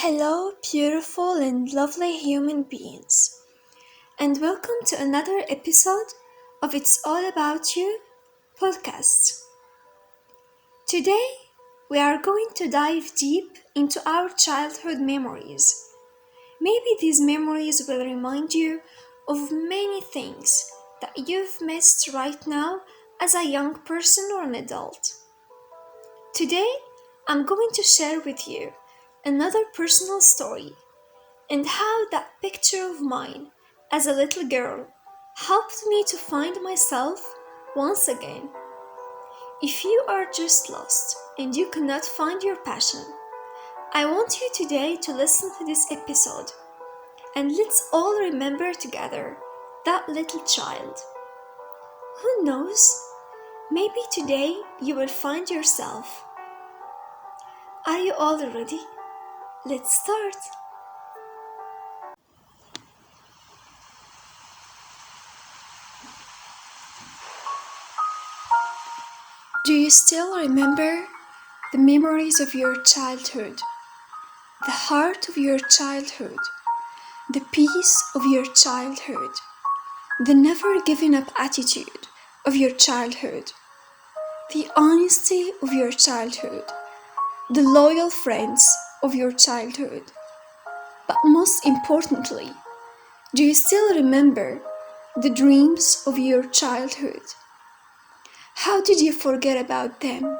Hello, beautiful and lovely human beings, and welcome to another episode of It's All About You podcast. Today, we are going to dive deep into our childhood memories. Maybe these memories will remind you of many things that you've missed right now as a young person or an adult. Today, I'm going to share with you another personal story and how that picture of mine as a little girl helped me to find myself once again. If you are just lost and you cannot find your passion, I want you today to listen to this episode and let's all remember together that little child. Who knows? Maybe today you will find yourself. Are you all ready? Let's start. Do you still remember the memories of your childhood, the heart of your childhood, the peace of your childhood, the never giving up attitude of your childhood, the honesty of your childhood, the loyal friends of your childhood? But most importantly, do you still remember the dreams of your childhood? How did you forget about them?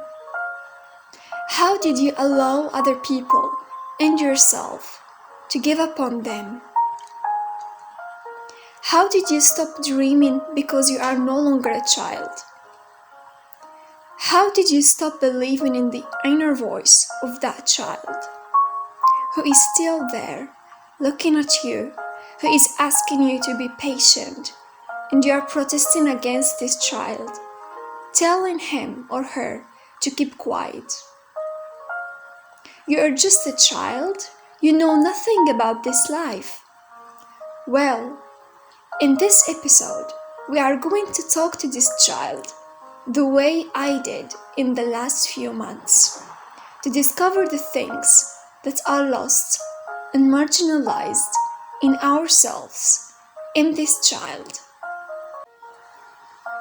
How did you allow other people and yourself to give up on them? How did you stop dreaming because you are no longer a child? How did you stop believing in the inner voice of that child who is still there, looking at you, who is asking you to be patient, and you are protesting against this child, telling him or her to keep quiet? You are just a child, you know nothing about this life. Well, in this episode, we are going to talk to this child the way I did in the last few months, to discover the things that are lost and marginalized in ourselves, in this child.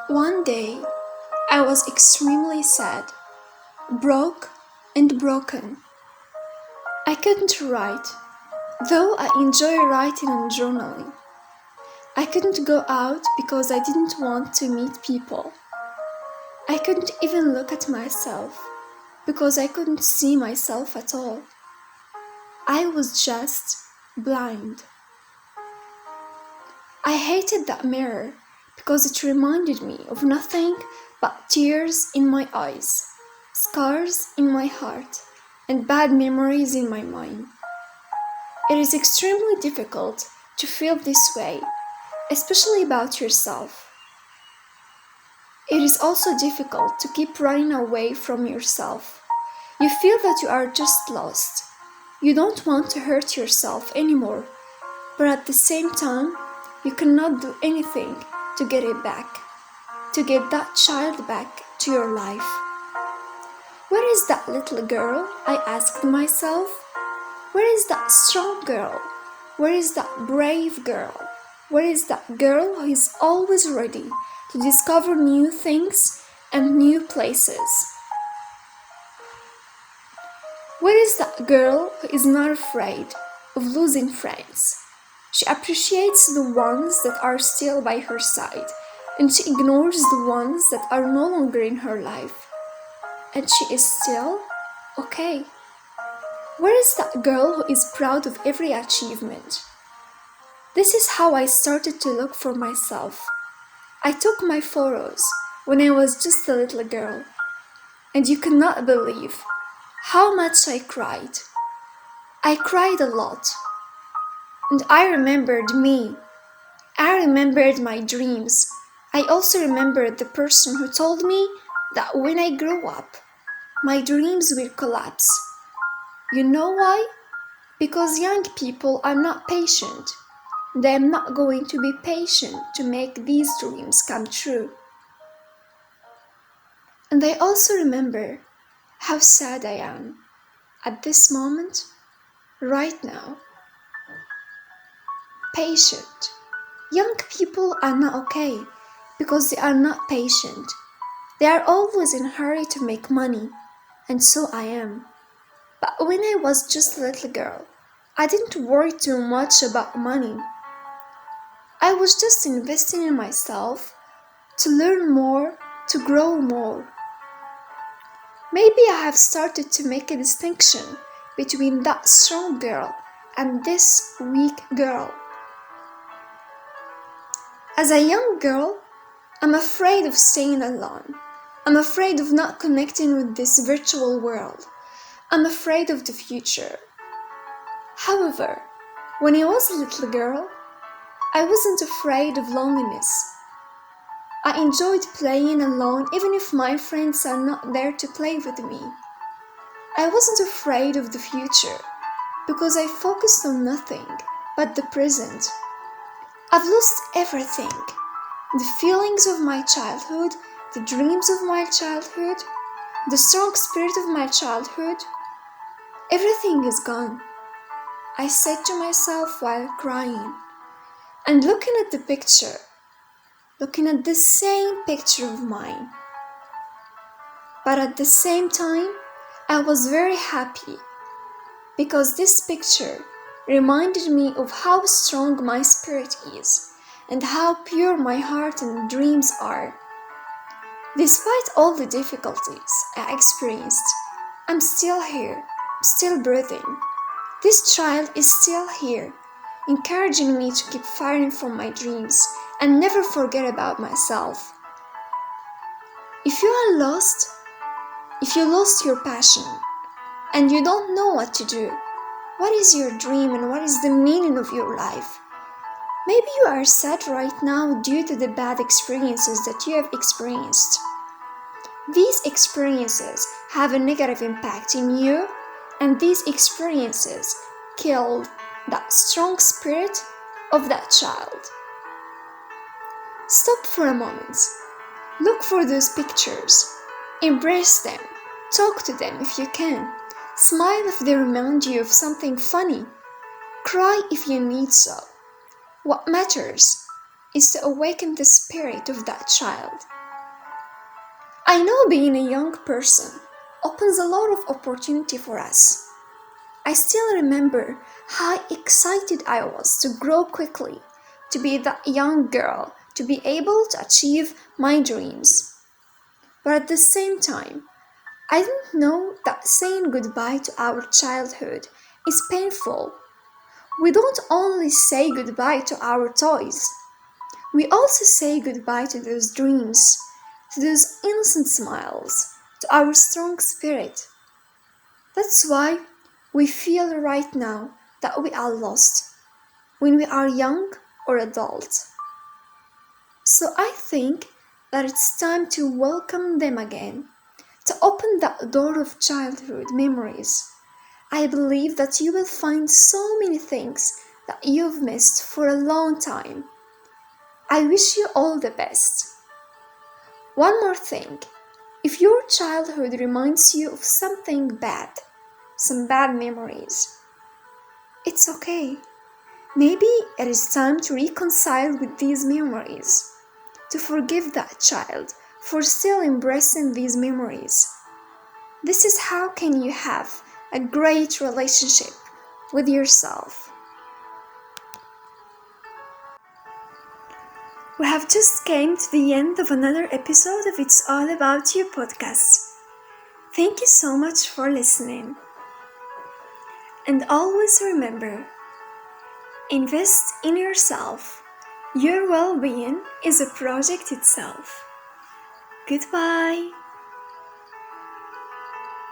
One day, I was extremely sad, broke and broken. I couldn't write, though I enjoy writing and journaling. I couldn't go out because I didn't want to meet people. I couldn't even look at myself because I couldn't see myself at all. I was just blind. I hated that mirror because it reminded me of nothing but tears in my eyes, scars in my heart, and bad memories in my mind. It is extremely difficult to feel this way, especially about yourself. It is also difficult to keep running away from yourself. You feel that you are just lost. You don't want to hurt yourself anymore, but at the same time, you cannot do anything to get it back, to get that child back to your life. Where is that little girl? I asked myself. Where is that strong girl? Where is that brave girl? Where is that girl who is always ready to discover new things and new places? Where is that girl who is not afraid of losing friends? She appreciates the ones that are still by her side, and she ignores the ones that are no longer in her life. And she is still okay. Where is that girl who is proud of every achievement? This is how I started to look for myself. I took my photos when I was just a little girl, and you cannot believe how much I cried. I cried a lot, and I remembered me. I remembered my dreams. I also remembered the person who told me that when I grow up, my dreams will collapse. You know why? Because young people are not patient. They are not going to be patient to make these dreams come true. And I also remember how sad I am at this moment right now. Patient. Young people are not okay because they are not patient. They are always in a hurry to make money, and so I am. But when I was just a little girl, I didn't worry too much about money. I was just investing in myself to learn more, to grow more. Maybe I have started to make a distinction between that strong girl and this weak girl. As a young girl, I'm afraid of staying alone. I'm afraid of not connecting with this virtual world. I'm afraid of the future. However, when I was a little girl, I wasn't afraid of loneliness. I enjoyed playing alone even if my friends are not there to play with me. I wasn't afraid of the future because I focused on nothing but the present. I've lost everything. The feelings of my childhood, the dreams of my childhood, the strong spirit of my childhood, everything is gone, I said to myself while crying and looking at the picture, looking at the same picture of mine. But at the same time, I was very happy because this picture reminded me of how strong my spirit is and how pure my heart and dreams are. Despite all the difficulties I experienced, I'm still here, still breathing. This child is still here, encouraging me to keep fighting for my dreams and never forget about myself. If you are lost, if you lost your passion and you don't know what to do, what is your dream and what is the meaning of your life? Maybe you are sad right now due to the bad experiences that you have experienced. These experiences have a negative impact in you, and these experiences killed that strong spirit of that child. Stop for a moment. Look for those pictures. Embrace them. Talk to them if you can. Smile if they remind you of something funny. Cry if you need so. What matters is to awaken the spirit of that child. I know being a young person opens a lot of opportunity for us. I still remember how excited I was to grow quickly, to be that young girl, to be able to achieve my dreams. But at the same time, I didn't know that saying goodbye to our childhood is painful. We don't only say goodbye to our toys, we also say goodbye to those dreams, to those innocent smiles, to our strong spirit. That's why we feel right now that we are lost when we are young or adult. So I think that it's time to welcome them again, to open that door of childhood memories. I believe that you will find so many things that you've missed for a long time. I wish you all the best. One more thing, if your childhood reminds you of something bad, some bad memories, it's okay. Maybe it is time to reconcile with these memories, to forgive that child for still embracing these memories. This is how can you have a great relationship with yourself. We have just came to the end of another episode of It's All About You podcast. Thank you so much for listening. And always remember, invest in yourself. Your well-being is a project itself. Goodbye.